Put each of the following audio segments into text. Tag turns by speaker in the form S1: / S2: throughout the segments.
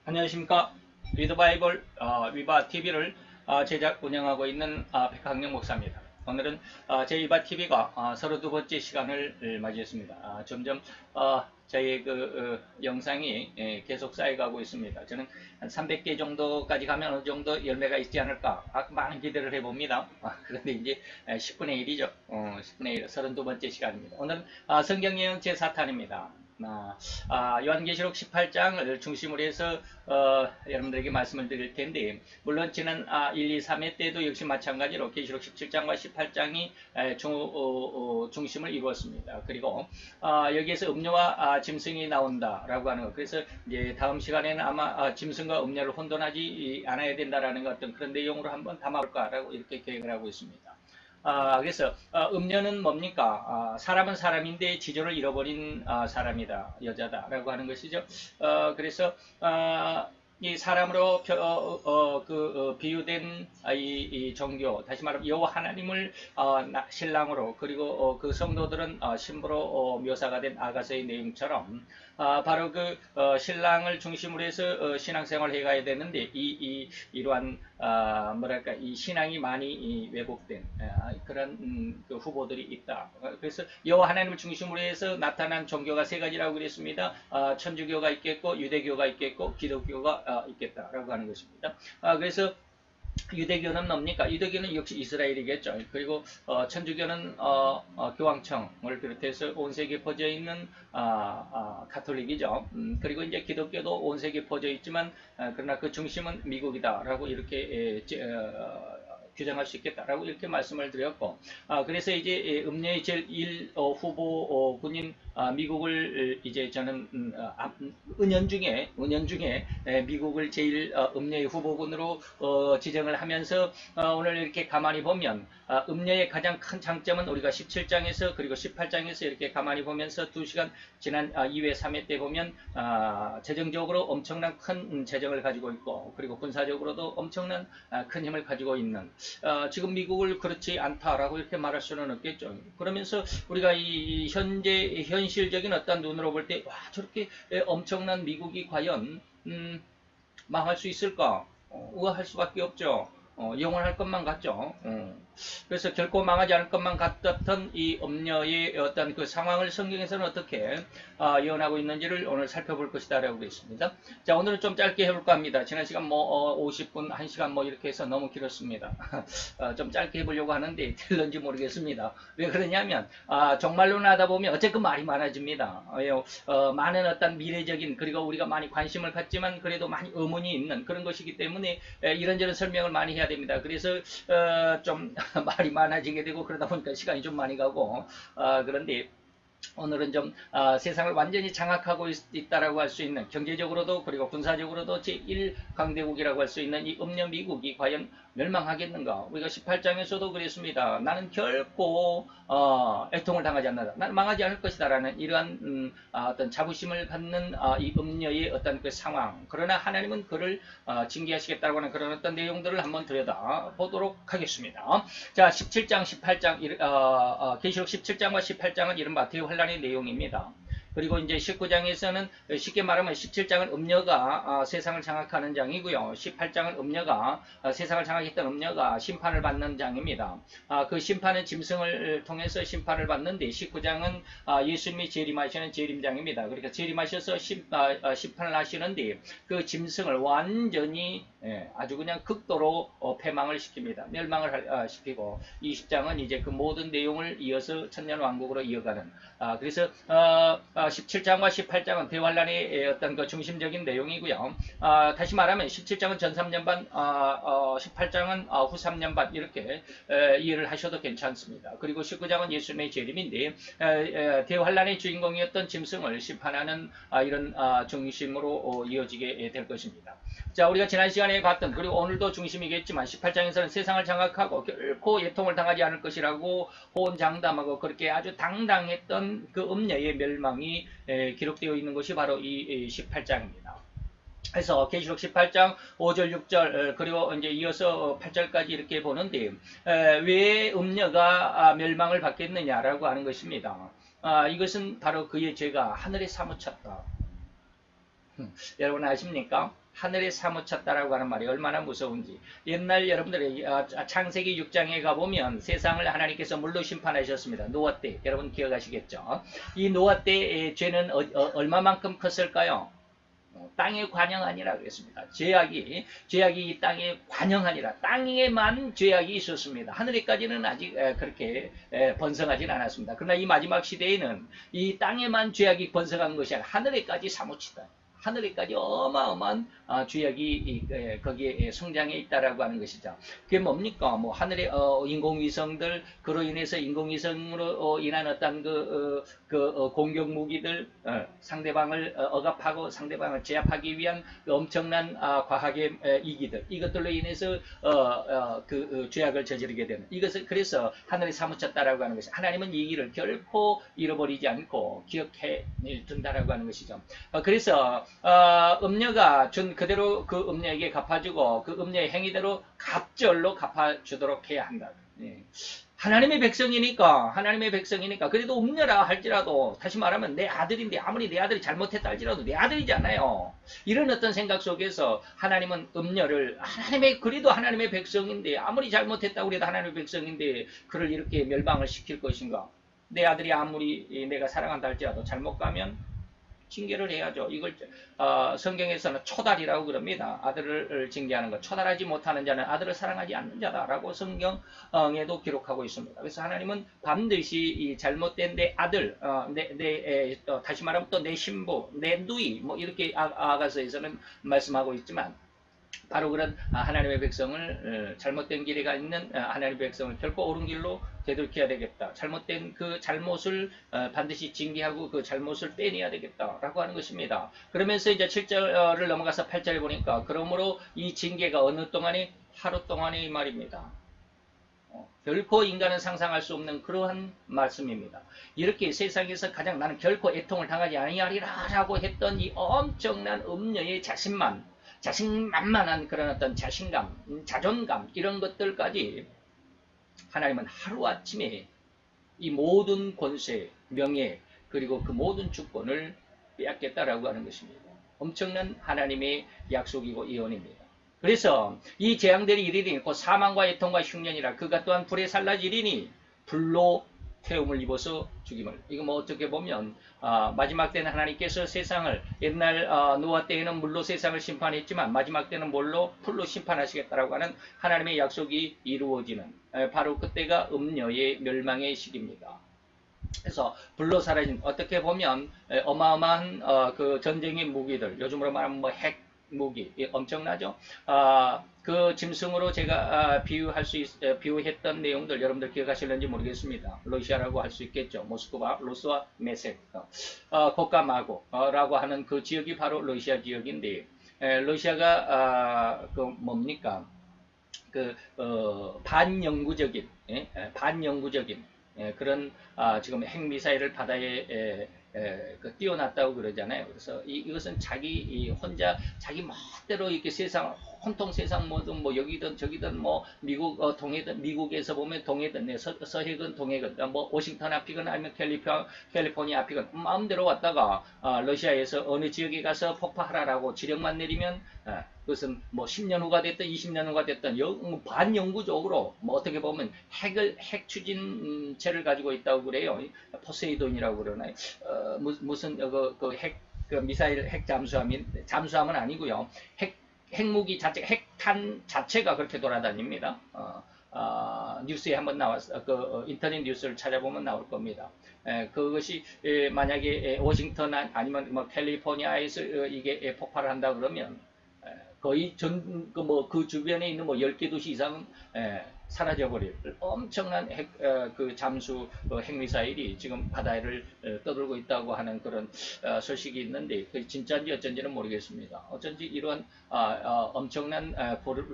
S1: 안녕하십니까. 리더 바이블 위바 TV를 제작 운영하고 있는 백학영 목사입니다. 오늘은 제 위바 TV가 32번째 시간을 맞이했습니다. 점점 저희 영상이 계속 쌓여가고 있습니다. 저는 한 300개 정도까지 가면 어느 정도 열매가 있지 않을까 많은 기대를 해봅니다. 그런데 이제 10분의 1이죠. 10분의 1, 32번째 시간입니다. 오늘은 성경 예언 제4탄입니다. 요한계시록 18장을 중심으로 해서 여러분들에게 말씀을 드릴 텐데, 물론 지난 1, 2, 3회 때도 역시 마찬가지로 계시록 17장과 18장이 중심을 이루었습니다. 그리고 여기에서 음료와 짐승이 나온다라고 하는 것. 그래서 이제 다음 시간에는 아마 짐승과 음료를 혼돈하지 않아야 된다라는 어떤 그런 내용으로 한번 담아볼까라고 이렇게 계획을 하고 있습니다. 그래서 음녀는 뭡니까? 사람은 사람인데 지존을 잃어버린 사람이다, 여자다라고 하는 것이죠. 그래서 이 사람으로 비유된 이 종교, 다시 말하면 여호와 하나님을 신랑으로, 그리고 그 성도들은 신부로 묘사가 된 아가서의 내용처럼 바로 신랑을 중심으로 해서 신앙생활을 해가야 되는데, 이러한 뭐랄까, 이 신앙이 많이 왜곡된 그런 후보들이 있다. 그래서 여호와 하나님을 중심으로 해서 나타난 종교가 세 가지라고 그랬습니다. 천주교가 있겠고, 유대교가 있겠고, 기독교가 있겠다라고 하는 것입니다. 그래서 유대교는 뭡니까? 유대교는 역시 이스라엘이겠죠. 그리고 천주교는 교황청을 비롯해서 온 세계에 퍼져 있는 가톨릭이죠. 그리고 이제 기독교도 온 세계에 퍼져 있지만 그러나 그 중심은 미국이다라고 이렇게 규정할 수 있겠다라고 이렇게 말씀을 드렸고, 그래서 이제 음녀의 제1 후보군인 미국을 이제 저는 은연중에 미국을 제일 음녀의 후보군으로 지정을 하면서 오늘 이렇게 가만히 보면 음녀의 가장 큰 장점은 우리가 17장에서 그리고 18장에서 이렇게 가만히 보면서 2시간 지난 2회 3회 때 보면 재정적으로 엄청난 큰 재정을 가지고 있고, 그리고 군사적으로도 엄청난 큰 힘을 가지고 있는, 지금 미국을 그렇지 않다라고 이렇게 말할 수는 없겠죠. 그러면서 우리가 이 현실적인 어떤 눈으로 볼 때, 와, 저렇게 엄청난 미국이 과연 망할 수 있을까? 의아할 수밖에 없죠. 영원할 것만 같죠. 그래서 결코 망하지 않을 것만 같았던 이 음녀의 어떤 그 상황을 성경에서는 어떻게 예언하고 있는지를 오늘 살펴볼 것이다라고 그랬습니다. 자, 오늘은 좀 짧게 해볼까 합니다. 지난 시간 50분, 1시간 이렇게 해서 너무 길었습니다. 좀 짧게 해보려고 하는데 될런지 모르겠습니다. 왜 그러냐면 정말로 하다 보면 어쨌든 말이 많아집니다. 많은 어떤 미래적인, 그리고 우리가 많이 관심을 갖지만 그래도 많이 의문이 있는 그런 것이기 때문에 이런저런 설명을 많이 해야 됩니다. 그래서 좀 말이 많아지게 되고, 그러다 보니까 시간이 좀 많이 가고, 그런데 오늘은 좀 세상을 완전히 장악하고 있다라고 할 수 있는, 경제적으로도 그리고 군사적으로도 제1강대국이라고 할 수 있는 이 음녀 미국이 과연 멸망하겠는가? 우리가 18장에서도 그랬습니다. 나는 결코 애통을 당하지 않는다. 나는 망하지 않을 것이다 라는 이러한 어떤 자부심을 갖는 이 음녀의 어떤 그 상황, 그러나 하나님은 그를 징계하시겠다고 하는 그런 어떤 내용들을 한번 들여다보도록 하겠습니다. 자, 17장 18장 계시록 17장과 18장은 이른바 대환란의 내용입니다. 그리고 이제 19장에서는 쉽게 말하면 17장은 음녀가 세상을 장악하는 장이고요. 18장은 음녀가 세상을 장악했던 음녀가 심판을 받는 장입니다. 그 심판은 짐승을 통해서 심판을 받는데, 19장은 예수님이 재림하시는 재림장입니다. 그러니까 재림하셔서 심판을 하시는데 그 짐승을 완전히 아주 그냥 극도로 패망을 시킵니다. 멸망을 시키고, 20장은 이제 그 모든 내용을 이어서 천년왕국으로 이어가는, 그래서 17장과 18장은 대환란의 어떤 그 중심적인 내용이고요. 다시 말하면 17장은 전 3년 반, 18장은 후 3년 반, 이렇게 이해를 하셔도 괜찮습니다. 그리고 19장은 예수님의 재림인데, 대환란의 주인공이었던 짐승을 심판하는 이런 중심으로 이어지게 될 것입니다. 자, 우리가 지난 시간에 봤던, 그리고 오늘도 중심이겠지만 18장에서는 세상을 장악하고 결코 애통을 당하지 않을 것이라고 호언장담하고 그렇게 아주 당당했던 그 음녀의 멸망이 기록되어 있는 것이 바로 이 18장입니다. 그래서 계시록 18장 5절 6절 그리고 이제 이어서 8절까지 이렇게 보는데, 왜 음녀가 멸망을 받겠느냐라고 하는 것입니다. 이것은 바로 그의 죄가 하늘에 사무쳤다. 여러분 아십니까? 하늘에 사무쳤다라고 하는 말이 얼마나 무서운지. 옛날 여러분들이 창세기 6장에 가보면 세상을 하나님께서 물로 심판하셨습니다. 노아 때. 여러분 기억하시겠죠? 이 노아 때의 죄는 얼마만큼 컸을까요? 땅에 관영하니라 그랬습니다. 죄악이 이 땅에 관영하니라. 땅에만 죄악이 있었습니다. 하늘에까지는 아직 그렇게 번성하지는 않았습니다. 그러나 이 마지막 시대에는 이 땅에만 죄악이 번성한 것이 아니라 하늘에까지 사무치다. 하늘에까지 어마어마한 죄악이 거기에 성장해 있다라고 하는 것이죠. 그게 뭡니까? 뭐 하늘의 인공위성들, 그로 인해서 인공위성으로 인한 어떤 공격 무기들, 상대방을 억압하고 상대방을 제압하기 위한 엄청난 과학의 이기들, 이것들로 인해서 죄악을 저지르게 되는 이것을 그래서 하늘에 사무쳤다라고 하는 것이, 하나님은 이 일을 결코 잃어버리지 않고 기억해 둔다라고 하는 것이죠. 그래서 음녀가 준 그대로 그 음녀에게 갚아주고 그 음녀의 행위대로 갑절로 갚아주도록 해야 한다. 하나님의 백성이니까 그래도 음녀라 할지라도, 다시 말하면 내 아들인데, 아무리 내 아들이 잘못했다 할지라도 내 아들이잖아요. 이런 어떤 생각 속에서 하나님은 음녀를, 그래도 하나님의 백성인데, 아무리 잘못했다 그래도 하나님의 백성인데 그를 이렇게 멸망을 시킬 것인가? 내 아들이 아무리 내가 사랑한다 할지라도 잘못 가면 징계를 해야죠. 이걸 성경에서는 초달이라고 그럽니다. 아들을 징계하는 것. 초달하지 못하는 자는 아들을 사랑하지 않는 자다라고 성경에도 기록하고 있습니다. 그래서 하나님은 반드시 이 잘못된 내 아들, 다시 말하면 또 내 신부, 내 누이, 뭐 이렇게 아가서에서는 말씀하고 있지만, 바로 그런 하나님의 백성을, 잘못된 길에 가 있는 하나님의 백성을 결코 옳은 길로 되돌켜야 되겠다. 잘못된 그 잘못을 반드시 징계하고 그 잘못을 빼내야 되겠다라고 하는 것입니다. 그러면서 이제 7절을 넘어가서 8절에 보니까, 그러므로 이 징계가 어느 동안에? 하루 동안의 말입니다. 결코 인간은 상상할 수 없는 그러한 말씀입니다. 이렇게 세상에서 가장 나는 결코 애통을 당하지 아니하리라 라고 했던 이 엄청난 음녀의 자신만만한 그런 어떤 자신감, 자존감, 이런 것들까지 하나님은 하루아침에 이 모든 권세, 명예, 그리고 그 모든 주권을 빼앗겠다라고 하는 것입니다. 엄청난 하나님의 약속이고 예언입니다. 그래서 이 재앙들이 이르리니 곧 사망과 애통과 흉년이라, 그가 또한 불에 살라지리니 불로 태움을 입어서 죽임을. 이거 뭐 어떻게 보면 마지막 때는 하나님께서 세상을, 옛날 노아 때에는 물로 세상을 심판했지만 마지막 때는 뭘로? 불로 심판하시겠다라고 하는 하나님의 약속이 이루어지는, 바로 그때가 음녀의 멸망의 시기입니다. 그래서 불로 사라진, 어떻게 보면 어마어마한 그 전쟁의 무기들, 요즘으로 말하면 뭐 핵 무기, 엄청나죠? 그 짐승으로 제가 비유했던 내용들 여러분들 기억하실는지 모르겠습니다. 러시아라고 할 수 있겠죠. 모스크바, 로스와 메섹, 고까마고라고 하는 그 지역이 바로 러시아 지역인데, 러시아가 그 뭡니까? 그 반영구적인 그런 지금 핵미사일을 바다에 띄워놨다고 그러잖아요. 그래서 이것은 혼자 자기 멋대로 이렇게 혼통 세상 뭐든 뭐 여기든 저기든 뭐 미국 동해든, 미국에서 보면 동해든, 서해든 동해든, 뭐 워싱턴 앞이건 아니면 캘리포니아 앞이건 마음대로 왔다가 러시아에서 어느 지역에 가서 폭파하라라고 지령만 내리면 그것은 뭐 10년 후가 됐든 20년 후가 됐든 반영구적으로 뭐 어떻게 보면 핵 추진체를 가지고 있다고 그래요. 포세이돈이라고 그러나요? 무슨 미사일 핵 잠수함은 아니고요. 핵무기 자체, 핵탄 자체가 그렇게 돌아다닙니다. 뉴스에 한번 나왔어. 인터넷 뉴스를 찾아보면 나올 겁니다. 그것이 만약에 워싱턴 아니면 뭐 캘리포니아에서 이게 폭발을 한다 그러면 거의 그 주변에 있는 뭐 10개 도시 이상은 사라져버릴 엄청난 잠수 핵미사일이 지금 바다를 떠돌고 있다고 하는 그런 소식이 있는데, 그 진짜인지 어쩐지는 모르겠습니다. 어쩐지 이러한 엄청난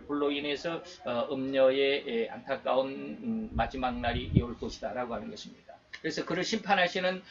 S1: 불로 인해서 음녀의 안타까운 마지막 날이 올 것이다라고 하는 것입니다. 그래서 그를 심판하시는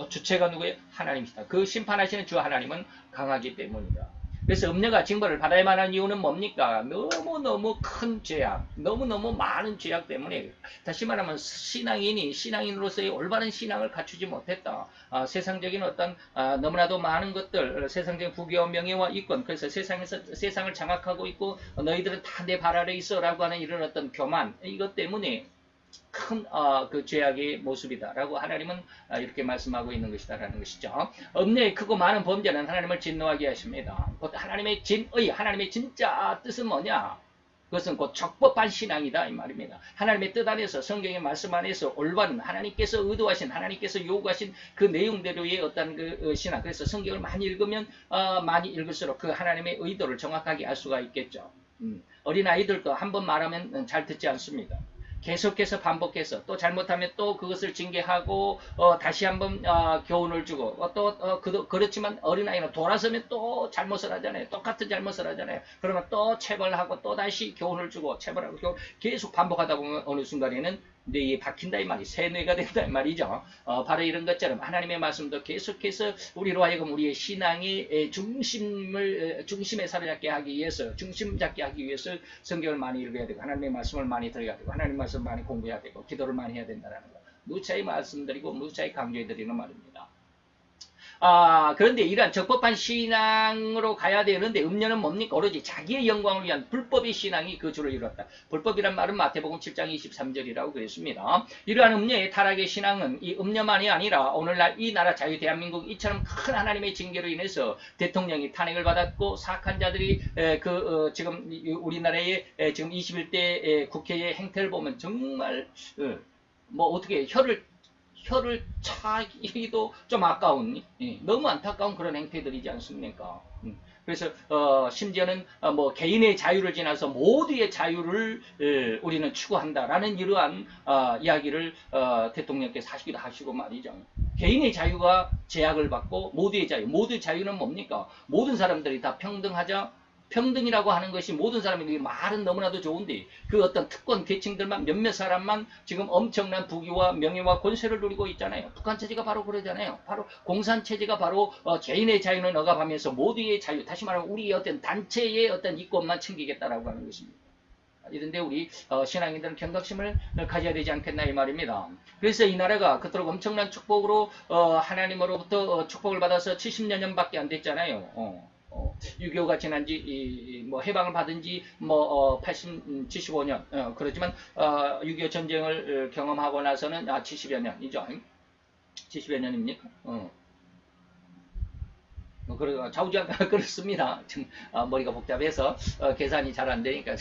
S1: 주체가 누구예요? 하나님이시다. 그 심판하시는 주 하나님은 강하기 때문이다. 그래서 음녀가 징벌을 받아야 만한 이유는 뭡니까? 너무너무 큰 죄악, 너무너무 많은 죄악 때문에, 다시 말하면 신앙인으로서의 올바른 신앙을 갖추지 못했다. 세상적인 어떤 너무나도 많은 것들, 세상적인 부귀와 명예와 이권, 그래서 세상을 장악하고 있고 너희들은 다 내 발 아래 있어라고 하는 이런 어떤 교만, 이것 때문에 큰 그 죄악의 모습이다라고 하나님은 이렇게 말씀하고 있는 것이다라는 것이죠. 음녀의 크고 많은 범죄는 하나님을 진노하게 하십니다. 곧 하나님의 하나님의 진짜 뜻은 뭐냐? 그것은 곧 적법한 신앙이다 이 말입니다. 하나님의 뜻 안에서 성경의 말씀 안에서 올바른 하나님께서 의도하신 하나님께서 요구하신 그 내용대로의 어떤 그 신앙. 그래서 성경을 많이 읽으면 많이 읽을수록 그 하나님의 의도를 정확하게 알 수가 있겠죠. 어린 아이들도 한번 말하면 잘 듣지 않습니다. 계속해서 반복해서 또 잘못하면 또 그것을 징계하고 다시 한번 교훈을 주고 그렇지만 어린아이는 돌아서면 또 잘못을 하잖아요. 똑같은 잘못을 하잖아요. 그러면 또 체벌하고 또 다시 교훈을 주고 체벌하고 계속 반복하다 보면 어느 순간에는 뇌에 박힌다 이 말이 세뇌가 된다 이 말이죠. 바로 이런 것처럼 하나님의 말씀도 계속해서 우리로 하여금 우리의 신앙의 중심에 사로잡게 하기 위해서 중심 잡게 하기 위해서 성경을 많이 읽어야 되고 하나님의 말씀을 많이 들어야 되고 하나님의 말씀을 많이 공부해야 되고 기도를 많이 해야 된다는 거 무차히 말씀드리고 무차히 강조해드리는 말입니다. 그런데 이러한 적법한 신앙으로 가야 되는데 음녀는 뭡니까? 오로지 자기의 영광을 위한 불법의 신앙이 그 주를 이뤘다. 불법이란 말은 마태복음 7장 23절이라고 그랬습니다. 이러한 음녀의 타락의 신앙은 이 음녀만이 아니라 오늘날 이 나라 자유 대한민국 이처럼 큰 하나님의 징계로 인해서 대통령이 탄핵을 받았고 사악한 자들이 지금 우리나라의 지금 21대 국회의 행태를 보면 정말 뭐 어떻게 혀를 차기도 좀 아까운 너무 안타까운 그런 행태들이지 않습니까? 그래서 심지어는 뭐 개인의 자유를 지나서 모두의 자유를 우리는 추구한다라는 이러한 이야기를 대통령께서 하시기도 하시고 말이죠. 개인의 자유가 제약을 받고 모두의 자유는 뭡니까? 모든 사람들이 다 평등하자. 평등이라고 하는 것이 모든 사람에게 말은 너무나도 좋은데 그 어떤 특권 계층들만 몇몇 사람만 지금 엄청난 부귀와 명예와 권세를 누리고 있잖아요. 북한 체제가 바로 그러잖아요. 바로 공산 체제가 바로 개인의 자유는 억압하면서 모두의 자유, 다시 말하면 우리의 어떤 단체의 어떤 이권만 챙기겠다라고 하는 것입니다. 이런데 우리 신앙인들은 경각심을 가져야 되지 않겠나 이 말입니다. 그래서 이 나라가 그토록 엄청난 축복으로 하나님으로부터 축복을 받아서 70여 년밖에 안 됐잖아요. 6.25가 지난지 뭐 해방을 받은지 뭐 75년 그렇지만 6.25 전쟁을 경험하고 나서는 70여 년이죠. 70여 년입니까? 좌우지간 그렇습니다. 지금 머리가 복잡해서 계산이 잘 안 되니까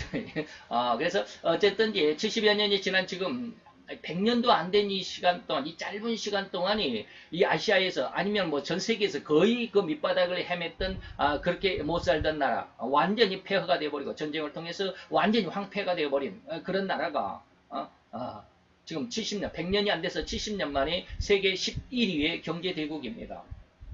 S1: 그래서 어쨌든 70여 년이 지난 지금 100년도 안 된 이 시간 동안, 이 짧은 시간 동안이 이 아시아에서 아니면 뭐 전 세계에서 거의 그 밑바닥을 헤맸던 그렇게 못 살던 나라, 완전히 폐허가 되어버리고 전쟁을 통해서 완전히 황폐가 되어버린 그런 나라가 지금 70년, 100년이 안 돼서 70년 만에 세계 11위의 경제대국입니다.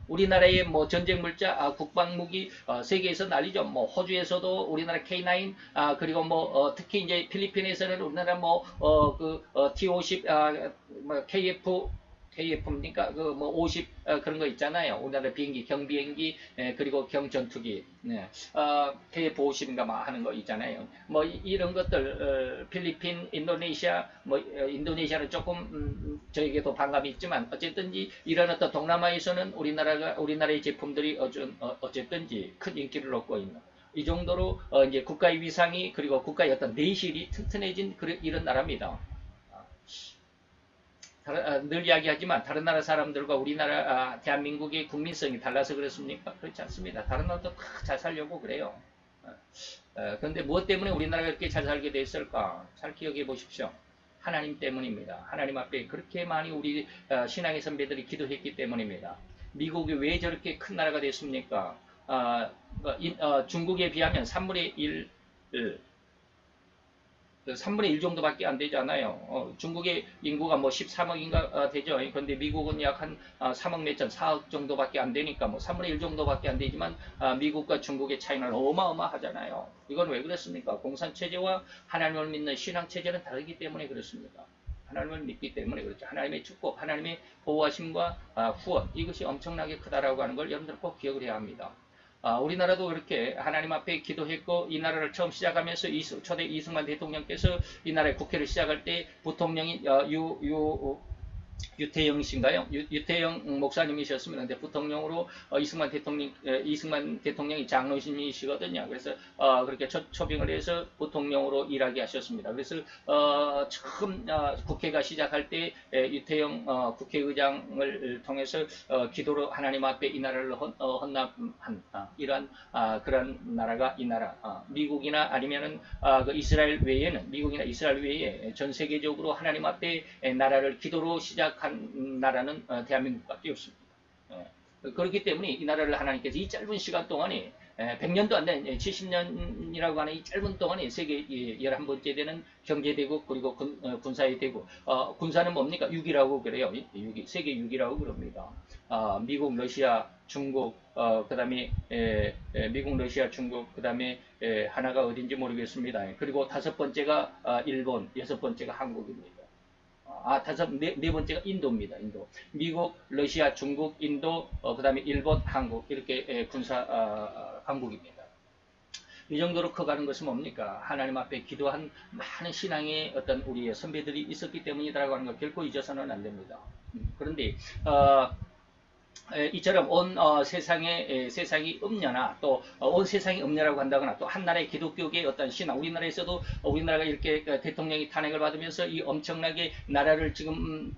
S1: 우리나라의 뭐 전쟁 물자, 국방무기 세계에서 난리죠. 뭐 호주에서도 우리나라 K9 그리고 뭐 특히 이제 필리핀에서는 우리나라 뭐 T50 뭐 KF입니까? 그 뭐 50 그런 거 있잖아요. 우리나라 비행기, 경비행기 그리고 경전투기, KF50인가 막 하는 거 있잖아요. 뭐 이런 것들 필리핀, 인도네시아, 뭐 인도네시아는 조금 저에게도 반감이 있지만 어쨌든지 이런 어떤 동남아에서는 우리나라의 제품들이 어쨌든지 큰 인기를 얻고 있는. 이 정도로 이제 국가의 위상이 그리고 국가의 어떤 내실이 튼튼해진 이런 나라입니다. 늘 이야기하지만 다른 나라 사람들과 우리나라 대한민국의 국민성이 달라서 그렇습니까? 그렇지 않습니다. 다른 나라도 다 잘 살려고 그래요. 그런데 무엇 때문에 우리나라가 이렇게 잘 살게 됐을까? 잘 기억해 보십시오. 하나님 때문입니다. 하나님 앞에 그렇게 많이 우리 신앙의 선배들이 기도했기 때문입니다. 미국이 왜 저렇게 큰 나라가 됐습니까? 중국에 비하면 3분의 1 정도밖에 안 되잖아요. 중국의 인구가 뭐 13억인가 되죠. 그런데 미국은 약 한 3억 몇천, 4억 정도밖에 안 되니까 뭐 3분의 1 정도밖에 안 되지만 미국과 중국의 차이는 어마어마하잖아요. 이건 왜 그렇습니까? 공산체제와 하나님을 믿는 신앙체제는 다르기 때문에 그렇습니다. 하나님을 믿기 때문에 그렇죠. 하나님의 축복, 하나님의 보호하심과 후원, 이것이 엄청나게 크다라고 하는 걸 여러분들 꼭 기억을 해야 합니다. 우리나라도 그렇게 하나님 앞에 기도했고 이 나라를 처음 시작하면서 초대 이승만 대통령께서 이 나라의 국회를 시작할 때 부통령이 유태영 씨인가요? 유태영 목사님이셨습니다. 근데 부통령으로 이승만 대통령이 장로님이시거든요. 그래서 그렇게 초빙을 해서 부통령으로 일하게 하셨습니다. 그래서 처음 국회가 시작할 때 유태영 국회의장을 통해서 기도로 하나님 앞에 이 나라를 헌납한 이러한 그런 나라가 이 나라 미국이나 아니면은 그 이스라엘 외에는 미국이나 이스라엘 외에 전 세계적으로 하나님 앞에 나라를 기도로 시작한 나라는 대한민국밖에 없습니다. 그렇기 때문에 이 나라를 하나님께서 이 짧은 시간 동안에 100년도 안 된 70년이라고 하는 이 짧은 동안에 세계 11번째 되는 경제대국 그리고 군사의 대국 군사는 뭡니까? 6이라고 그래요. 6이, 세계 6이라고 그럽니다. 미국, 러시아, 중국 그 다음에 미국, 러시아, 중국 그 다음에 하나가 어딘지 모르겠습니다. 그리고 5번째가 일본, 6번째가 한국입니다. 네 번째가 인도입니다. 인도. 미국, 러시아, 중국, 인도, 그 다음에 일본, 한국. 이렇게 군사 강국입니다. 이 정도로 커가는 것은 뭡니까? 하나님 앞에 기도한 많은 신앙의 어떤 우리의 선배들이 있었기 때문이라고 하는 걸 결코 잊어서는 안 됩니다. 그런데, 이처럼 온 세상이 없냐나 또 온 세상이 없냐라고 한다거나 또 한 나라의 기독교계의 어떤 신앙 우리나라에서도 우리나라가 이렇게 대통령이 탄핵을 받으면서 이 엄청나게 나라를 지금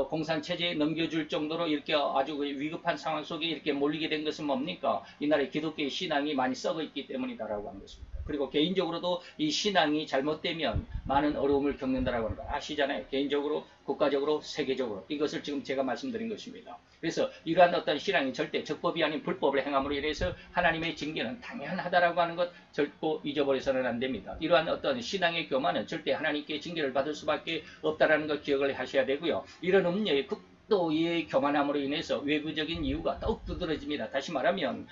S1: 공산 체제에 넘겨줄 정도로 이렇게 아주 위급한 상황 속에 이렇게 몰리게 된 것은 뭡니까? 이 나라의 기독교의 신앙이 많이 썩어 있기 때문이다라고 하는 것입니다. 그리고 개인적으로도 이 신앙이 잘못되면 많은 어려움을 겪는다라고 하는 거 아시잖아요. 개인적으로, 국가적으로, 세계적으로 이것을 지금 제가 말씀드린 것입니다. 그래서 이러한 어떤 신앙이 절대 적법이 아닌 불법을 행함으로 인해서 하나님의 징계는 당연하다라고 하는 것 절대 잊어버려서는 안 됩니다. 이러한 어떤 신앙의 교만은 절대 하나님께 징계를 받을 수밖에 없다라는 걸 기억을 하셔야 되고요. 이런 음녀의 또의 교만함으로 인해서 외부적인 이유가 더욱 두드러집니다. 다시 말하면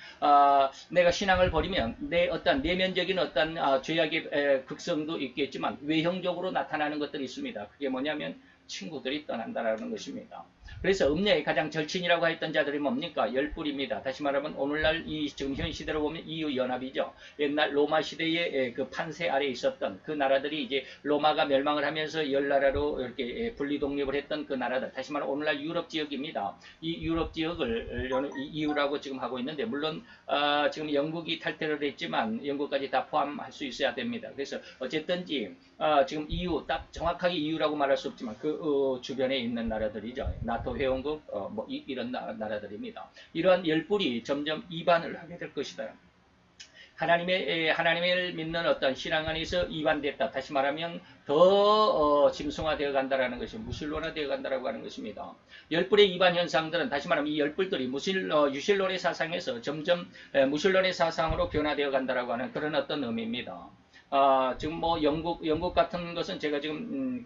S1: 내가 신앙을 버리면 내 어떤 내면적인 어떤 죄악의 극성도 있겠지만 외형적으로 나타나는 것들이 있습니다. 그게 뭐냐면 친구들이 떠난다라는 것입니다. 그래서 음녀의 가장 절친이라고 했던 자들이 뭡니까? 열불입니다. 다시 말하면 오늘날 이 지금 현 시대로 보면 EU 연합이죠. 옛날 로마 시대의 그 판세 아래에 있었던 그 나라들이 이제 로마가 멸망을 하면서 열 나라로 이렇게 분리 독립을 했던 그 나라들. 다시 말하면 오늘날 유럽 지역입니다. 이 유럽 지역을 EU라고 지금 하고 있는데 물론 지금 영국이 탈퇴를 했지만 영국까지 다 포함할 수 있어야 됩니다. 그래서 어쨌든지 지금 EU 딱 정확하게 EU라고 말할 수 없지만 그 주변에 있는 나라들이죠. 나토 회원국 이런 나라들입니다. 이러한 열불이 점점 이반을 하게 될 것이다. 하나님을 믿는 어떤 신앙 안에서 이반됐다. 다시 말하면 더 짐승화되어 간다라는 것이 무신론화되어 간다라고 하는 것입니다. 열불의 이반 현상들은 다시 말하면 이 열불들이 유실론의 사상에서 점점 무신론의 사상으로 변화되어 간다라고 하는 그런 어떤 의미입니다. 지금 뭐 영국 같은 것은 제가 지금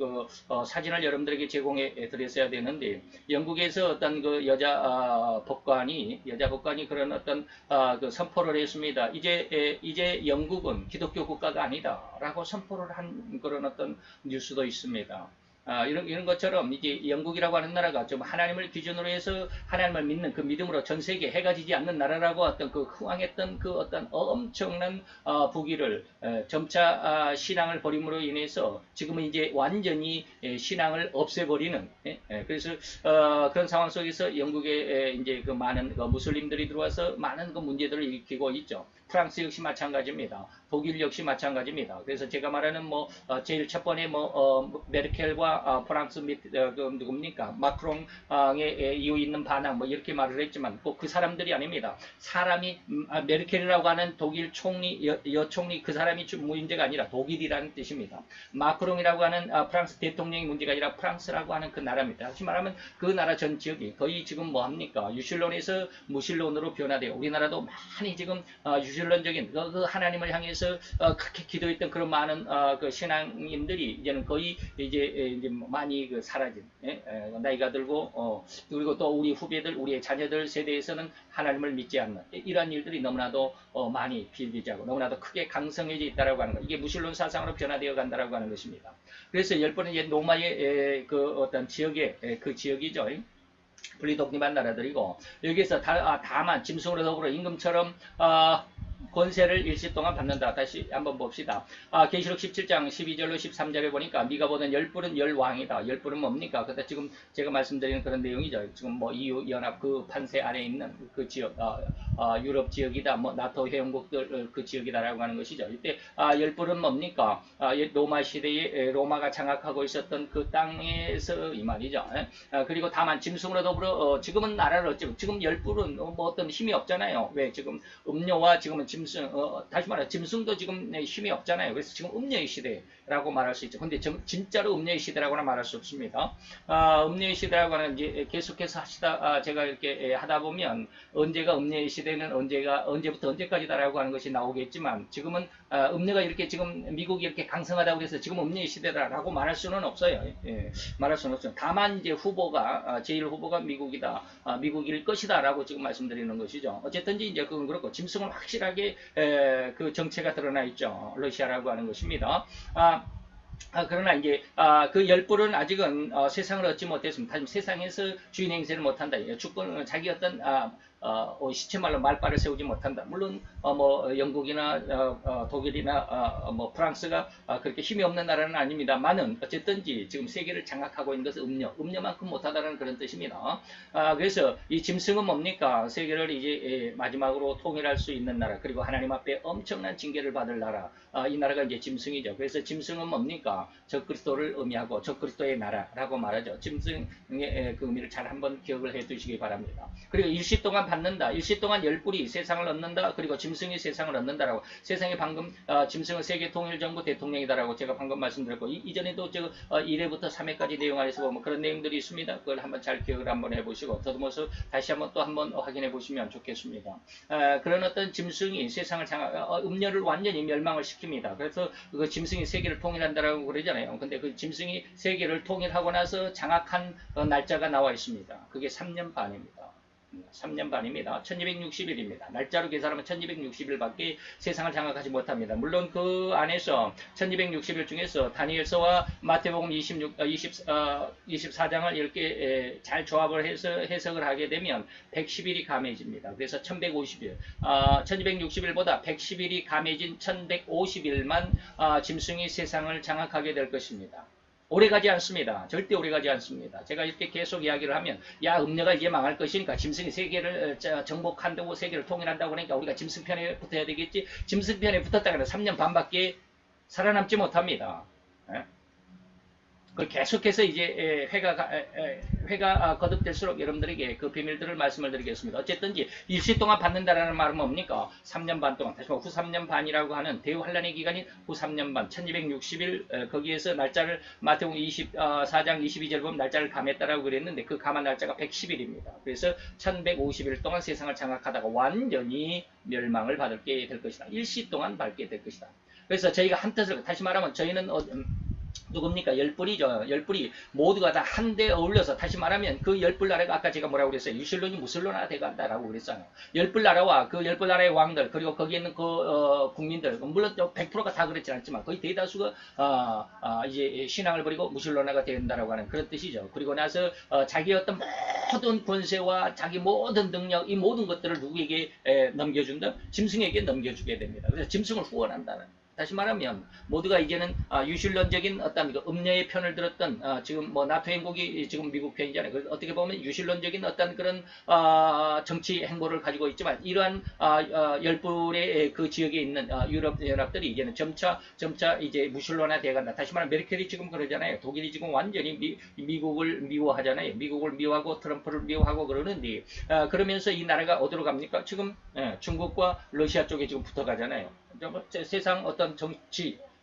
S1: 사진을 여러분들에게 제공해 드렸어야 되는데 영국에서 어떤 그 여자 법관이 그런 어떤 그 선포를 했습니다. 이제 영국은 기독교 국가가 아니다라고 선포를 한 그런 어떤 뉴스도 있습니다. 이런 것처럼 이제 영국이라고 하는 나라가 좀 하나님을 기준으로 해서 하나님을 믿는 그 믿음으로 전 세계 해가 지지 않는 나라라고 어떤 그 흥황했던 그 어떤 엄청난 부귀를 점차 신앙을 버림으로 인해서 지금은 이제 완전히 신앙을 없애버리는 그래서 그런 상황 속에서 영국에 이제 그 많은 무슬림들이 들어와서 많은 그 문제들을 일으키고 있죠. 프랑스 역시 마찬가지입니다. 독일 역시 마찬가지입니다. 그래서 제가 말하는 제일 첫 번에 메르켈과 프랑스 누굽니까? 마크롱의 이유 있는 반항 이렇게 말을 했지만 꼭 그 사람들이 아닙니다. 사람이 메르켈이라고 하는 독일 총리 여총리 그 사람이 문제가 아니라 독일이라는 뜻입니다. 마크롱이라고 하는 프랑스 대통령이 문제가 아니라 프랑스라고 하는 그 나라입니다. 다시 말하면 그 나라 전 지역이 거의 지금 뭐합니까? 유실론에서 무실론으로 변화돼요. 우리나라도 많이 지금 유실론적인 그 하나님을 향해서 그렇게 기도했던 그런 많은 그 신앙인들이 이제는 거의 이제 많이 사라진 나이가 들고 그리고 또 우리 후배들 우리의 자녀들 세대에서는 하나님을 믿지 않는 이러한 일들이 너무나도 많이 비일비재하고 너무나도 크게 강성해져 있다라고 하는 것 이게 무신론 사상으로 변화되어 간다라고 하는 것입니다. 그래서 10번은 로마의 그 어떤 지역의 그 지역이죠. 분리독립한 나라들이고 여기서 다만 짐승으로 더불어 임금처럼 권세를 일시 동안 받는다. 다시 한번 봅시다. 계시록 17장 12절로 13절에 보니까 네가 보는 열불은 열왕이다. 열불은 뭡니까? 그때 지금 제가 말씀드리는 그런 내용이죠. 지금 뭐 EU 연합 그 판세 아래에 있는 그 지역, 유럽 지역이다, 뭐 나토 회원국들 그 지역이다라고 하는 것이죠. 이때 열불은 뭡니까? 로마 시대에 로마가 장악하고 있었던 그 땅에서 이 말이죠. 그리고 다만 짐승으로 더불어 지금은 나라를 어찌고 지금 열불은 뭐 어떤 힘이 없잖아요. 왜 지금 음료와 지금은 짐승, 다시 말해 짐승도 지금 힘이 없잖아요. 그래서 지금 음료의 시대라고 말할 수 있죠. 근데 진짜로 음료의 시대라고는 말할 수 없습니다. 음료의 시대라고 하는 이제 계속해서 하시다 제가 이렇게 하다 보면 언제가 음료의 시대는 언제부터 언제까지다라고 하는 것이 나오겠지만 지금은 음료가 이렇게 지금 미국이 이렇게 강성하다고 해서 지금 음료의 시대다라고 말할 수는 없어요. 예, 말할 수는 없어요. 다만 이제 후보가 제일 후보가 미국이다, 미국일 것이다라고 지금 말씀드리는 것이죠. 어쨌든지 이제 그건 그렇고 짐승은 확실하게 그 정체가 드러나 있죠. 러시아라고 하는 것입니다. 그러나 이제 그 열불은 아직은 세상을 얻지 못했습니다. 세상에서 주인 행세를 못한다. 주권 자기 어떤 시체말로 말발을 세우지 못한다. 물론 뭐 영국이나 독일이나 뭐 프랑스가 그렇게 힘이 없는 나라는 아닙니다만은 어쨌든지 지금 세계를 장악하고 있는 것은 음료만큼 못하다는 그런 뜻입니다. 그래서 이 짐승은 뭡니까? 세계를 이제 마지막으로 통일할 수 있는 나라, 그리고 하나님 앞에 엄청난 징계를 받을 나라, 이 나라가 이제 짐승이죠. 그래서 짐승은 뭡니까? 적그리스도를 의미하고 적그리스도의 나라라고 말하죠. 짐승의 그 의미를 잘 한번 기억을 해 두시기 바랍니다. 그리고 일시 동안 받는다. 일시 동안 열불이 세상을 얻는다. 그리고 짐승이 세상을 얻는다라고. 세상에 방금 짐승은 세계 통일정부 대통령이다라고 제가 방금 말씀드렸고 이전에도 저 1회부터 3회까지 내용 안에서 뭐 그런 내용들이 있습니다. 그걸 한번 잘 기억을 한번 해보시고 더듬어서 다시 한번 또 한번 확인해 보시면 좋겠습니다. 그런 어떤 짐승이 세상을 음료를 완전히 멸망을 시킵니다. 그래서 그 짐승이 세계를 통일한다라고 그러잖아요. 근데 그 짐승이 세계를 통일하고 나서 장악한 날짜가 나와 있습니다. 그게 3년 반입니다. 3년 반입니다. 1260일입니다. 날짜로 계산하면 1260일밖에 세상을 장악하지 못합니다. 물론 그 안에서 1260일 중에서 다니엘서와 마태복음 24장을 이렇게 잘 조합을 해서 해석을 하게 되면 110일이 감해집니다. 그래서 1250일, 1260일보다 110일이 감해진 1150일만 짐승이 세상을 장악하게 될 것입니다. 오래가지 않습니다. 절대 오래가지 않습니다. 제가 이렇게 계속 이야기를 하면 음료가 이제 망할 것이니까 짐승이 세계를 정복한다고 세계를 통일한다고 그러니까 우리가 짐승 편에 붙어야 되겠지. 짐승 편에 붙었다가는 3년 반밖에 살아남지 못합니다. 그 계속해서 이제 회가 거듭될수록 여러분들에게 그 비밀들을 말씀을 드리겠습니다. 어쨌든지 일시 동안 받는다라는 말은 뭡니까? 3년 반 동안, 다시 말해 후 3년 반이라고 하는 대환란의 기간인 후 3년 반, 1260일 거기에서 날짜를 마태복음 24장 22절 보면 날짜를 감했다라고 그랬는데 그 감한 날짜가 110일입니다. 그래서 1150일 동안 세상을 장악하다가 완전히 멸망을 받게 될 것이다. 일시 동안 받게 될 것이다. 그래서 저희가 한뜻을 다시 말하면 저희는 누굽니까? 열불이죠. 열불이 모두가 다 한데 어울려서 다시 말하면 그 열불 나라가 아까 제가 뭐라고 그랬어요? 유실론이 무슬로나 돼간다라고 그랬잖아요. 열불 나라와 그 열불 나라의 왕들 그리고 거기에 있는 그 국민들 물론 100%가 다 그렇지 않지만 거의 대다수가 이제 신앙을 버리고 무슬로나가 된다라고 하는 그런 뜻이죠. 그리고 나서 자기 어떤 모든 권세와 자기 모든 능력 이 모든 것들을 누구에게 넘겨준다? 짐승에게 넘겨주게 됩니다. 그래서 짐승을 후원한다는. 다시 말하면 모두가 이제는 유실론적인 어떤 그 음녀의 편을 들었던 지금 뭐 나토 행국이 지금 미국 편이잖아요. 그래서 어떻게 보면 유실론적인 어떤 그런 정치 행보를 가지고 있지만 이러한 열불의 그 지역에 있는 유럽 연합들이 이제는 점차 이제 무실론화 돼간다. 다시 말하면 메르켈이 지금 그러잖아요. 독일이 지금 완전히 미국을 미워하잖아요. 미국을 미워하고 트럼프를 미워하고 그러는데 그러면서 이 나라가 어디로 갑니까? 지금 중국과 러시아 쪽에 지금 붙어가잖아요. 세상 어떤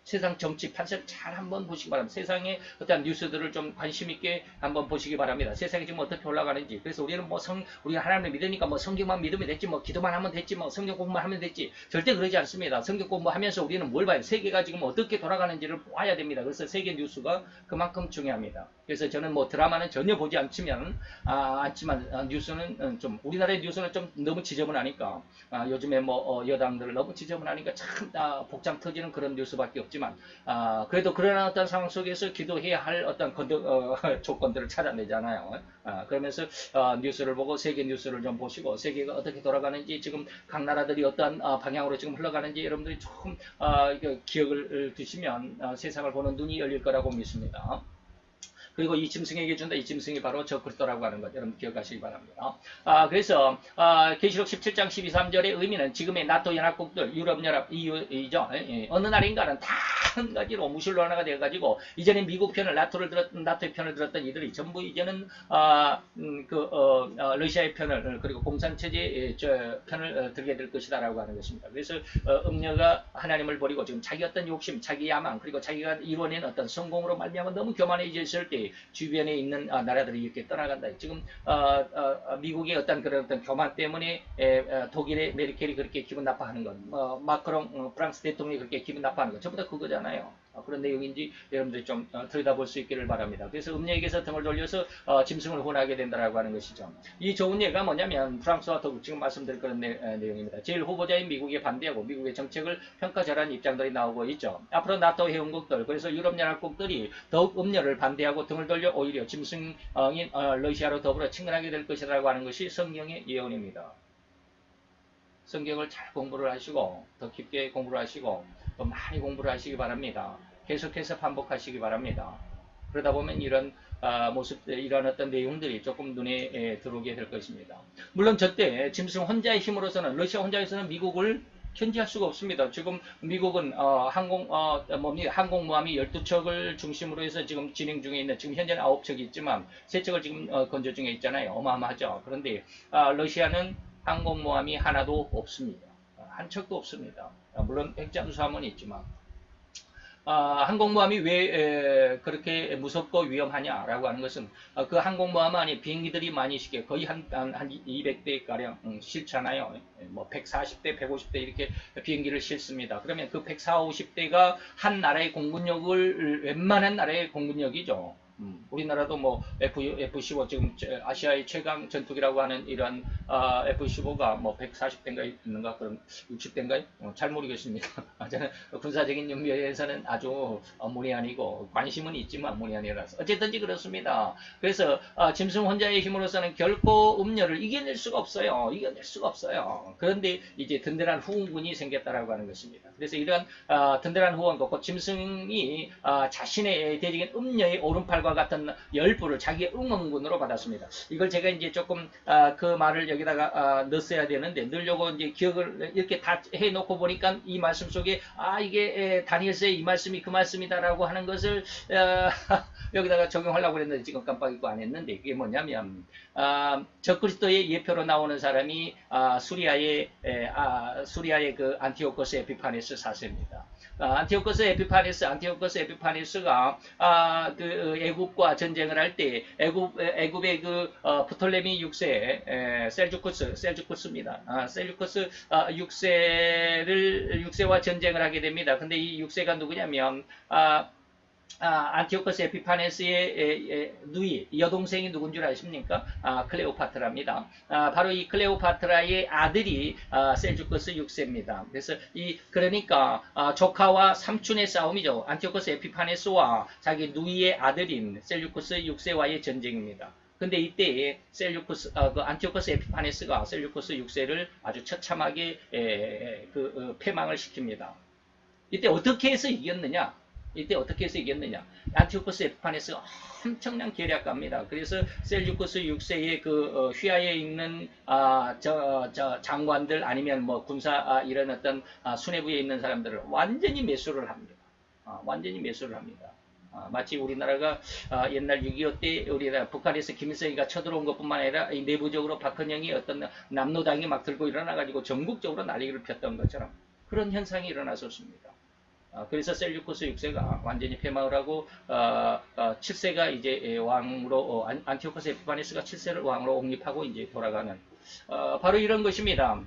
S1: 세상 정치 판세를 잘 한번 보시기 바랍니다. 세상의 어떤 뉴스들을 좀 관심 있게 한번 보시기 바랍니다. 세상이 지금 어떻게 올라가는지. 그래서 우리는 뭐 우리가 하나님을 믿으니까 뭐 성경만 믿으면 됐지, 뭐 기도만 하면 됐지, 뭐 성경 공부만 하면 됐지. 절대 그러지 않습니다. 성경 공부하면서 우리는 뭘 봐요? 세계가 지금 어떻게 돌아가는지를 봐야 됩니다. 그래서 세계 뉴스가 그만큼 중요합니다. 그래서 저는 뭐 드라마는 전혀 보지 않지만 뉴스는 좀 우리나라의 뉴스는 좀 너무 지저분하니까 요즘에 뭐 여당들 너무 지저분하니까 참 복장 터지는 그런 뉴스밖에 없지만. 있지만 그래도 그런 어떤 상황 속에서 기도해야 할 어떤 조건들을 찾아내잖아요. 그러면서 뉴스를 보고 세계 뉴스를 좀 보시고 세계가 어떻게 돌아가는지 지금 각 나라들이 어떤 방향으로 지금 흘러가는지 여러분들이 조금 기억을 두시면 세상을 보는 눈이 열릴 거라고 믿습니다. 그리고 이 짐승에게 준다. 이 짐승이 바로 저 그리스도라고 하는 것 여러분 기억하시기 바랍니다. 그래서 계시록 17장 12, 3절의 의미는 지금의 나토 연합국들, 유럽연합, EU이죠. 어느 날인가는 다 한 가지로 무실로 하나가 되어가지고 이전에 미국 편을 나토의 편을 들었던 이들이 전부 이제는 러시아의 편을 그리고 공산체제의 편을 들게 될 것이다라고 하는 것입니다. 그래서 음녀가 하나님을 버리고 지금 자기 어떤 욕심, 자기 야망 그리고 자기가 이뤄낸 어떤 성공으로 말미암아 너무 교만해졌을 때 주변에 있는 나라들이 이렇게 떠나간다. 지금 미국의 어떤 그런 어떤 교만 때문에 독일의 메르켈이 그렇게 기분 나빠하는 것, 마크롱 프랑스 대통령이 그렇게 기분 나빠하는 것, 전부 다 그거잖아요. 그런 내용인지 여러분들이 좀 들여다볼 수 있기를 바랍니다. 그래서 음녀에게서 등을 돌려서 짐승을 혼하게 된다라고 하는 것이죠. 이 좋은 예가 뭐냐면 프랑스와 독일 지금 말씀드릴 그런 내용입니다. 제일 후보자인 미국에 반대하고 미국의 정책을 평가절하는 입장들이 나오고 있죠. 앞으로 나토 회원국들 그래서 유럽연합국들이 더욱 음녀를 반대하고 등을 돌려 오히려 짐승인 러시아로 더불어 친근하게 될 것이라고 하는 것이 성경의 예언입니다. 성경을 잘 공부를 하시고 더 깊게 공부를 하시고 또 많이 공부를 하시기 바랍니다. 계속해서 반복하시기 바랍니다. 그러다 보면 이런 이런 어떤 내용들이 조금 눈에 들어오게 될 것입니다. 물론 저때 짐승 혼자의 힘으로서는 러시아 혼자에서는 미국을 견제할 수가 없습니다. 지금 미국은 항공모함이 12척을 중심으로 해서 지금 진행 중에 있는 지금 현재는 9척이 있지만 3척을 지금 건조 중에 있잖아요. 어마어마하죠. 그런데 러시아는 항공모함이 하나도 없습니다. 한 척도 없습니다. 물론 핵잠수함은 있지만 항공모함이 왜 그렇게 무섭고 위험하냐라고 하는 것은 그 항공모함 안에 비행기들이 많이 실게 거의 한 200대가량 실잖아요. 뭐 140대, 150대 이렇게 비행기를 실습니다. 그러면 그 140, 50대가 한 나라의 공군력을 웬만한 나라의 공군력이죠. 우리나라도 뭐 F-15 지금 아시아의 최강 전투기라고 하는 이러한 F-15가 뭐 140대인가 있는가 그럼 60대인가요? 잘 모르겠습니다. 저는 군사적인 면에서는 아주 문외한이고 관심은 있지만 문외한이라서 어쨌든지 그렇습니다. 그래서 짐승 혼자의 힘으로서는 결코 음녀를 이겨낼 수가 없어요. 이겨낼 수가 없어요. 그런데 이제 든든한 후원군이 생겼다라고 하는 것입니다. 그래서 이러한 든든한 후원군, 그 짐승이 자신의 대적인 음녀의 오른팔과 같은 열부를 자기의 응원군으로 받았습니다. 이걸 제가 이제 조금 그 말을 여기다가 넣었어야 되는데 넣으려고 이제 기억을 이렇게 다 해놓고 보니까 이 말씀 속에 이게 다니엘서의 이 말씀이 그 말씀이다라고 하는 것을 여기다가 적용하려고 했는데 지금 깜빡 잊고 안 했는데 이게 뭐냐면 적그리스도의 예표로 나오는 사람이 수리아의 그 안티오코스 에피파네스 4세입니다. 안티오코스 에피파네스가 그 애굽과 전쟁을 할 때 애굽의 그 프톨레미 6세 셀주쿠스입니다. 셀주쿠스 6세와 전쟁을 하게 됩니다. 근데 이 6세가 누구냐면 안티오코스 에피파네스의 누이, 여동생이 누군 줄 아십니까? 클레오파트라입니다. 바로 이 클레오파트라의 아들이 셀주코스 6세입니다. 그래서 그러니까 조카와 삼촌의 싸움이죠. 안티오코스 에피파네스와 자기 누이의 아들인 셀주코스 6세와의 전쟁입니다. 근데 이때 그 안티오코스 에피파네스가 셀주코스 6세를 아주 처참하게 패망을 시킵니다. 이때 어떻게 해서 이겼느냐? 안티오코스 에피파네스가 엄청난 계략가입니다. 그래서 셀주코스 6세의 그 휘하에 있는 장관들 아니면 뭐 군사 이런 어떤 수뇌부에 있는 사람들을 완전히 매수를 합니다. 마치 우리나라가 옛날 6.25 때 우리나라 북한에서 김일성이가 쳐들어온 것뿐만 아니라 내부적으로 박헌영이 어떤 남노당이 막 들고 일어나가지고 전국적으로 난리를 폈던 것처럼 그런 현상이 일어났었습니다. 그래서 셀주코스 6세가 완전히 패망을 하고 7세가 이제 왕으로 안티오코스 에피파네스가 7세를 왕으로 옹립하고 이제 돌아가는 바로 이런 것입니다.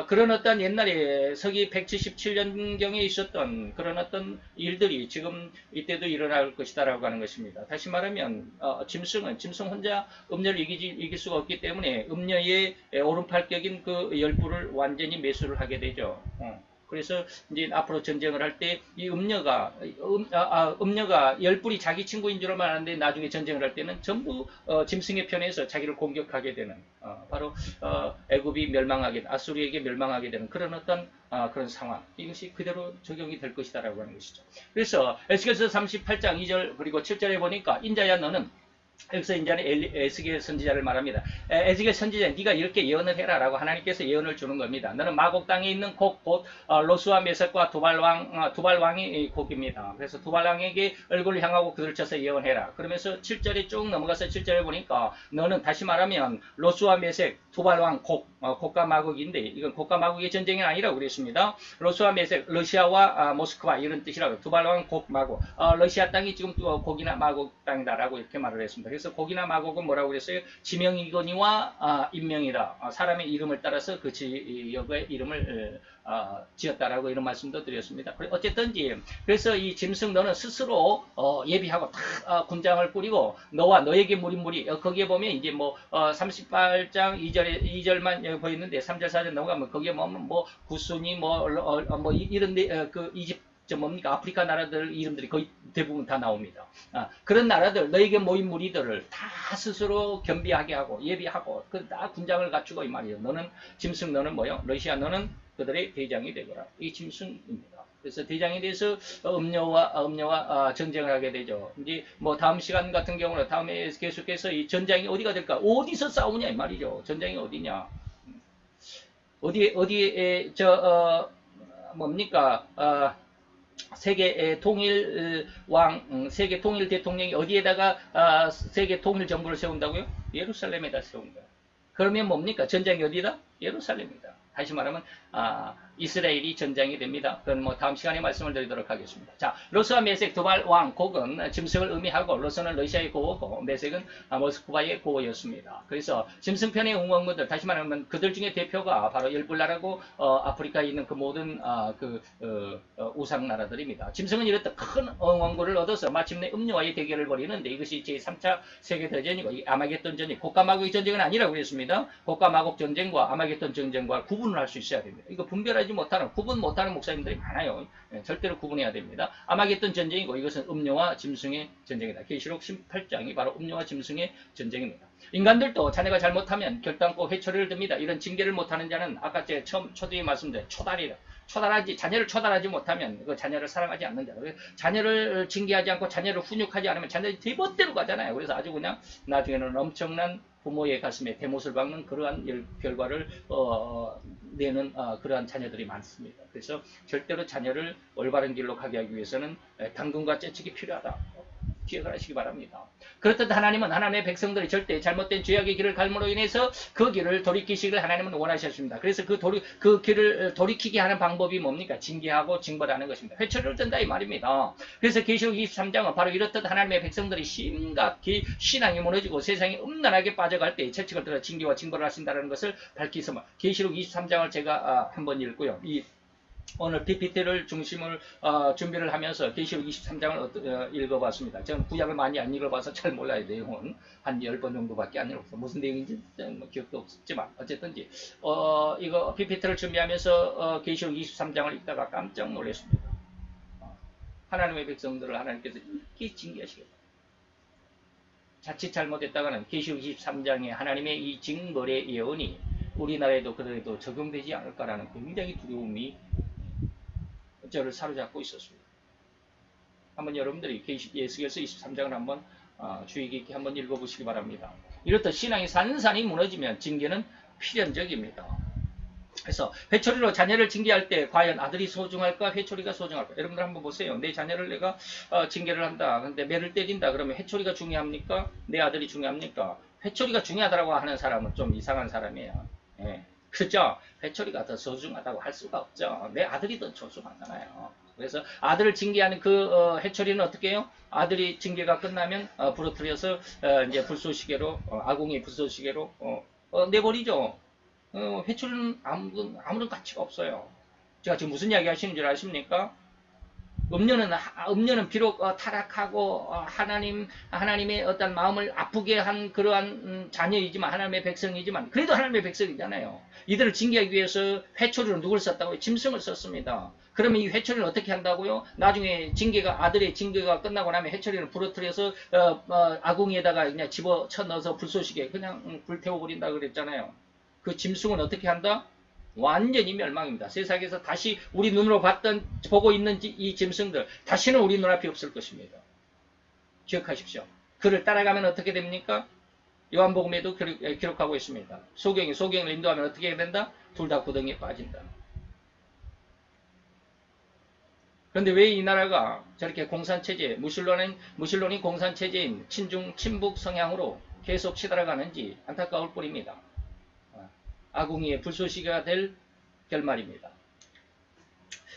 S1: 그런 어떤 옛날에 서기 177년경에 있었던 그런 어떤 일들이 지금 이때도 일어날 것이다라고 하는 것입니다. 다시 말하면 짐승 혼자 음녀를 이길 수가 없기 때문에 음녀의 오른팔격인 그 열부를 완전히 매수를 하게 되죠. 그래서 이제 앞으로 전쟁을 할 때 이 음녀가 열불이 자기 친구인 줄만 아는데 나중에 전쟁을 할 때는 전부 짐승의 편에서 자기를 공격하게 되는 바로 애굽이 멸망하게 아수리에게 멸망하게 되는 그런 어떤 그런 상황 이것이 그대로 적용이 될 것이다라고 하는 것이죠. 그래서 에스겔서 38장 2절 그리고 7절에 보니까 인자야 너는 여기서 이제는 에스겔 선지자를 말합니다. 에스겔 선지자, 네가 이렇게 예언을 해라라고 하나님께서 예언을 주는 겁니다. 너는 마곡 땅에 있는 곡, 곧 로스와 메섹과 두발왕이 곡입니다. 그래서 두발왕에게 얼굴을 향하고 그들을 쳐서 예언해라. 그러면서 7절에 쭉 넘어가서 7절에 보니까 너는 다시 말하면 로스와 메섹, 두발왕, 곡과 마곡인데 이건 곡과 마곡의 전쟁이 아니라고 그랬습니다. 로스와 메섹, 러시아와 모스크바 이런 뜻이라고 두발왕, 곡, 마곡. 러시아 땅이 지금 곡이나 마곡 땅이다라고 이렇게 말을 했습니다. 그래서 곡이나 마곡은 뭐라고 그랬어요? 지명이거니와 인명이다. 사람의 이름을 따라서 그 지역의 이름을 지었다라고 이런 말씀도 드렸습니다. 어쨌든지 그래서 이 짐승 너는 스스로 예비하고 다 군장을 꾸리고 너와 너에게 무리 거기에 보면 이제 뭐 38장 2절만 보이는데 3절 4절 넘어가면 거기에 뭐 구순이 뭐 이런데 그 이집 뭡니까? 아프리카 나라들 이름들이 거의 대부분 다 나옵니다. 그런 나라들, 너에게 모인 무리들을 다 스스로 겸비하게 하고, 예비하고, 다 군장을 갖추고, 이 말이에요. 너는, 짐승 너는 뭐요? 러시아 너는 그들의 대장이 되거라. 이 짐승입니다. 그래서 대장에 대해서 음녀와 전쟁을 하게 되죠. 이제 뭐 다음 시간 같은 경우는 다음에 계속해서 이 전장이 어디가 될까? 어디서 싸우냐? 이 말이죠. 전장이 어디냐? 어디에, 뭡니까? 세계 통일 세계 통일 대통령이 어디에다가 세계 통일 정부를 세운다고요? 예루살렘에다 세운다. 그러면 뭡니까? 전장이 어디다? 예루살렘이다. 다시 말하면 이스라엘이 전장이 됩니다. 그건 뭐 다음 시간에 말씀을 드리도록 하겠습니다. 자, 로스와 메섹 두발 왕 곡은 짐승을 의미하고 로스는 러시아의 고어고 메섹은 모스크바의 고어였습니다. 그래서 짐승편의 웅왕군들 다시 말하면 그들 중에 대표가 바로 열불나라고 아프리카에 있는 그 모든 우상 나라들입니다. 짐승은 이렇다 큰 웅왕군을 얻어서 마침내 음료와의 대결을 벌이는데 이것이 제3차 세계대전이고 아마겟돈 전쟁, 곡과 마곡의 전쟁은 아니라고 그랬습니다. 곡과 마곡 전쟁과 아마겟돈 전쟁과 구분을 할 수 있어야 됩니다. 이거 분별하지 못하는, 구분 못하는 목사님들이 많아요. 절대로 구분해야 됩니다. 아마겟돈 전쟁이고 이것은 음료와 짐승의 전쟁이다. 계시록 18장이 바로 음료와 짐승의 전쟁입니다. 인간들도 자네가 잘못하면 결단코 회초리를 듭니다. 이런 징계를 못하는 자는 아까 제가 처음 초대에 말씀드린 초달이다. 자녀를 초달하지 못하면 그 자녀를 사랑하지 않는 자. 자녀를 징계하지 않고 자녀를 훈육하지 않으면 자녀들이 제멋대로 가잖아요. 그래서 아주 그냥 나중에는 엄청난 부모의 가슴에 대못을 박는 그러한 결과를 내는 그러한 자녀들이 많습니다. 그래서 절대로 자녀를 올바른 길로 가게 하기 위해서는 당근과 재촉이 필요하다. 기억을 하시기 바랍니다. 그렇듯 하나님은 하나님의 백성들이 절대 잘못된 죄악의 길을 갈므로 인해서 그 길을 돌이키시기를 하나님은 원하셨습니다. 그래서 그 길을 돌이키게 하는 방법이 뭡니까? 징계하고 징벌하는 것입니다. 회초리를 든다 이 말입니다. 그래서 계시록 23장은 바로 이렇듯 하나님의 백성들이 심각히 신앙이 무너지고 세상이 음란하게 빠져갈 때 채찍을 들어 징계와 징벌을 하신다는 것을 밝히서 계시록 23장을 제가 한번 읽고요. 오늘 PPT를 중심을 준비를 하면서 계시록 23장을 읽어봤습니다. 저는 구약을 많이 안 읽어봐서 잘 몰라요. 내용은 한 10번 정도밖에 안 읽었어요. 무슨 내용인지 뭐 기억도 없지만 어쨌든지 이거 PPT를 준비하면서 계시록 23장을 읽다가 깜짝 놀랐습니다. 하나님의 백성들을 하나님께서 이렇게 징계하시겠다. 자칫 잘못했다가는 계시록 23장에 하나님의 이 징벌의 예언이 우리나라에도 그들에도 적용되지 않을까라는 굉장히 두려움이 저를 사로잡고 있었습니다. 한번 여러분들이 에스겔서 23장을 한번 주의 깊게 한번 읽어보시기 바랍니다. 이렇듯 신앙이 산산이 무너지면 징계는 필연적입니다. 그래서 회초리로 자녀를 징계할 때 과연 아들이 소중할까 회초리가 소중할까? 여러분들 한번 보세요. 내 자녀를 내가 징계를 한다. 근데 매를 때린다. 그러면 회초리가 중요합니까? 내 아들이 중요합니까? 회초리가 중요하다고 하는 사람은 좀 이상한 사람이에요. 예. 그죠? 회초리가 더 소중하다고 할 수가 없죠. 내 아들이 더 소중하잖아요. 그래서 아들을 징계하는 그 회초리는 어떻게 해요? 아들이 징계가 끝나면 부러뜨려서 이제 불쏘시개로 아궁이 불쏘시개로 내버리죠. 회초리는 아무런 가치가 없어요. 제가 지금 무슨 이야기 하시는 줄 아십니까? 음녀는 비록 타락하고 하나님의 어떤 마음을 아프게 한 그러한 자녀이지만 하나님의 백성이지만 그래도 하나님의 백성이잖아요. 이들을 징계하기 위해서 회초리로 누굴 썼다고요? 짐승을 썼습니다. 그러면 이 회초리를 어떻게 한다고요? 나중에 아들의 징계가 끝나고 나면 회초리를 부러뜨려서 아궁이에다가 그냥 집어쳐 넣어서 불쏘시개 그냥 불태워버린다 그랬잖아요. 그 짐승은 어떻게 한다? 완전히 멸망입니다. 세상에서 다시 우리 눈으로 보고 있는 이 짐승들 다시는 우리 눈앞에 없을 것입니다. 기억하십시오. 그를 따라가면 어떻게 됩니까? 요한복음에도 기록하고 있습니다. 소경을 인도하면 어떻게 된다? 둘 다 구덩이에 빠진다. 그런데 왜 이 나라가 저렇게 공산체제, 무신론이 공산체제인 친북 성향으로 계속 치달아가는지 안타까울 뿐입니다. 아궁이의 불쏘시개가 될 결말입니다.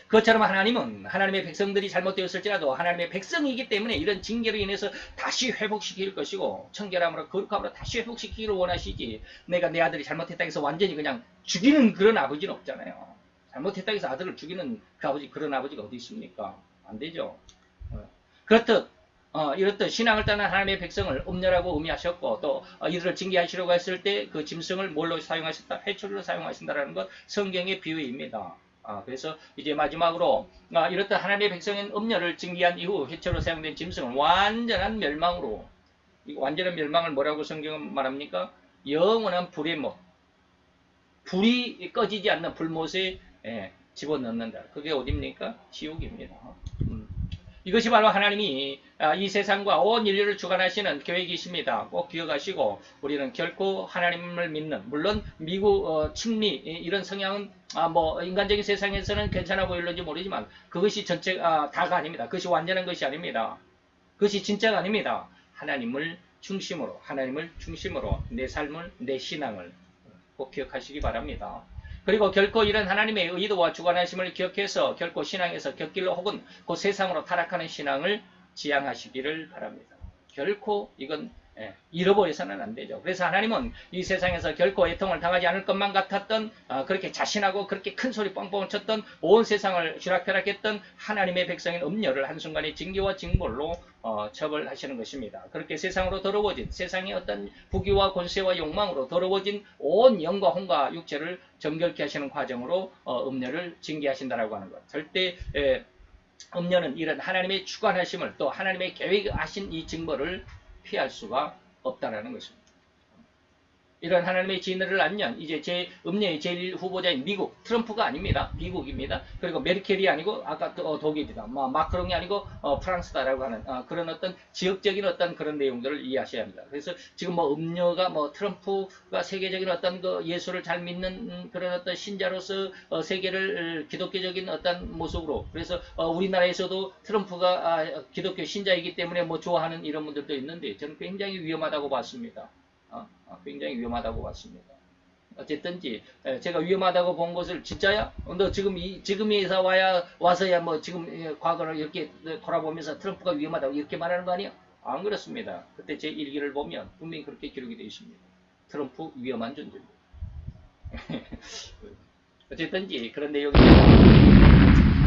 S1: 그것처럼 하나님은 하나님의 백성들이 잘못되었을지라도 하나님의 백성이기 때문에 이런 징계로 인해서 다시 회복시킬 것이고 청결함으로 거룩함으로 다시 회복시키기를 원하시지 내가 내 아들이 잘못했다 해서 완전히 그냥 죽이는 그런 아버지는 없잖아요. 잘못했다 해서 아들을 죽이는 그런 아버지가 어디 있습니까? 안 되죠. 그렇듯 이렇듯 신앙을 떠난 하나님의 백성을 음녀라고 의미하셨고 또 이들을 징계하시려고 했을 때 그 짐승을 뭘로 사용하셨다? 회초리로 사용하신다라는 것 성경의 비유입니다. 그래서 이제 마지막으로 이렇듯 하나님의 백성인 음녀를 징계한 이후 회초리로 사용된 짐승은 완전한 멸망으로 완전한 멸망을 뭐라고 성경은 말합니까? 영원한 불의 못 불이 꺼지지 않는 불못에 집어넣는다. 그게 어딥니까? 지옥입니다. 이것이 바로 하나님이 이 세상과 온 인류를 주관하시는 계획이십니다. 꼭 기억하시고 우리는 결코 하나님을 믿는 물론 미국 친미 이런 성향은 인간적인 세상에서는 괜찮아 보일는지 모르지만 그것이 다가 아닙니다. 그것이 완전한 것이 아닙니다. 그것이 진짜가 아닙니다. 하나님을 중심으로 내 삶을 내 신앙을 꼭 기억하시기 바랍니다. 그리고 결코 이런 하나님의 의도와 주관하심을 기억해서 결코 신앙에서 곁길로 혹은 그 세상으로 타락하는 신앙을 지향하시기를 바랍니다. 결코 이건 잃어버려서는 안 되죠. 그래서 하나님은 이 세상에서 결코 애통을 당하지 않을 것만 같았던 그렇게 자신하고 그렇게 큰 소리 뻥뻥 쳤던 온 세상을 쥐락펴락했던 하나님의 백성인 음녀를 한순간에 징계와 징벌로 처벌하시는 것입니다. 그렇게 세상으로 더러워진 세상의 어떤 부귀와 권세와 욕망으로 더러워진 온 영과 혼과 육체를 정결케 하시는 과정으로 음녀를 징계하신다라고 하는 것. 절대 음녀는 이런 하나님의 주관하심을 또 하나님의 계획하신 이 징벌을 피할 수가 없다라는 것입니다. 이런 하나님의 진리를 알면 이제 음녀의 제일 후보자인 미국, 트럼프가 아닙니다. 미국입니다. 그리고 메르켈이 아니고 아까 독일이다. 마크롱이 아니고 프랑스다라고 하는 그런 어떤 지역적인 어떤 그런 내용들을 이해하셔야 합니다. 그래서 지금 음녀가 트럼프가 세계적인 어떤 그 예수를 잘 믿는 그런 어떤 신자로서 세계를 기독교적인 어떤 모습으로 그래서 우리나라에서도 트럼프가 기독교 신자이기 때문에 좋아하는 이런 분들도 있는데 저는 굉장히 위험하다고 봤습니다. 굉장히 위험하다고 봤습니다. 어쨌든지 제가 위험하다고 본 것을 진짜야? 너 지금에서 와서야 지금 과거를 이렇게 돌아보면서 트럼프가 위험하다고 이렇게 말하는 거 아니야? 안 그렇습니다. 그때 제 일기를 보면 분명히 그렇게 기록이 되어 있습니다. 트럼프 위험한 존재입니다. 어쨌든지 그런 내용입니다.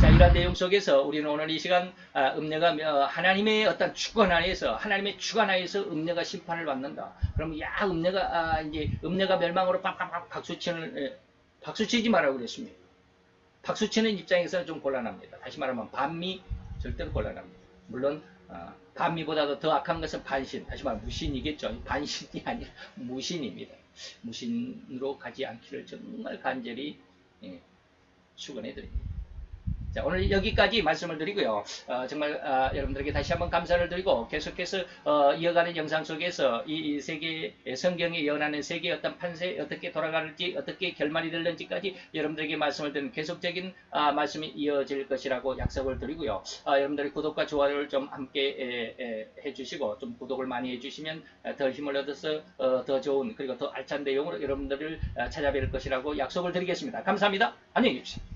S1: 자, 이러한 내용 속에서 우리는 오늘 이 시간 음녀가 하나님의 어떤 주권 안에서 하나님의 주관 하에서 음녀가 심판을 받는다. 그러면 음녀가 멸망으로 빡빡빡 박수치지 말라고 그랬습니다. 박수치는 입장에서는 좀 곤란합니다. 다시 말하면 반미 절대로 곤란합니다. 물론 반미보다도 더 악한 것은 반신, 다시 말하면 무신이겠죠. 반신이 아니라 무신입니다. 무신으로 가지 않기를 정말 간절히 축원해 드립니다. 자, 오늘 여기까지 말씀을 드리고요. 정말 여러분들에게 다시 한번 감사를 드리고 계속해서 이어가는 영상 속에서 이 세계 성경에 예언하는 세계의 어떤 판세 어떻게 돌아가는지 어떻게 결말이 될는지까지 여러분들에게 말씀을 드리는 계속적인 말씀이 이어질 것이라고 약속을 드리고요. 여러분들의 구독과 좋아요를 좀 함께 해주시고 좀 구독을 많이 해주시면 더 힘을 얻어서 더 좋은 그리고 더 알찬 내용으로 여러분들을 찾아뵐 것이라고 약속을 드리겠습니다. 감사합니다. 안녕히 계십시오.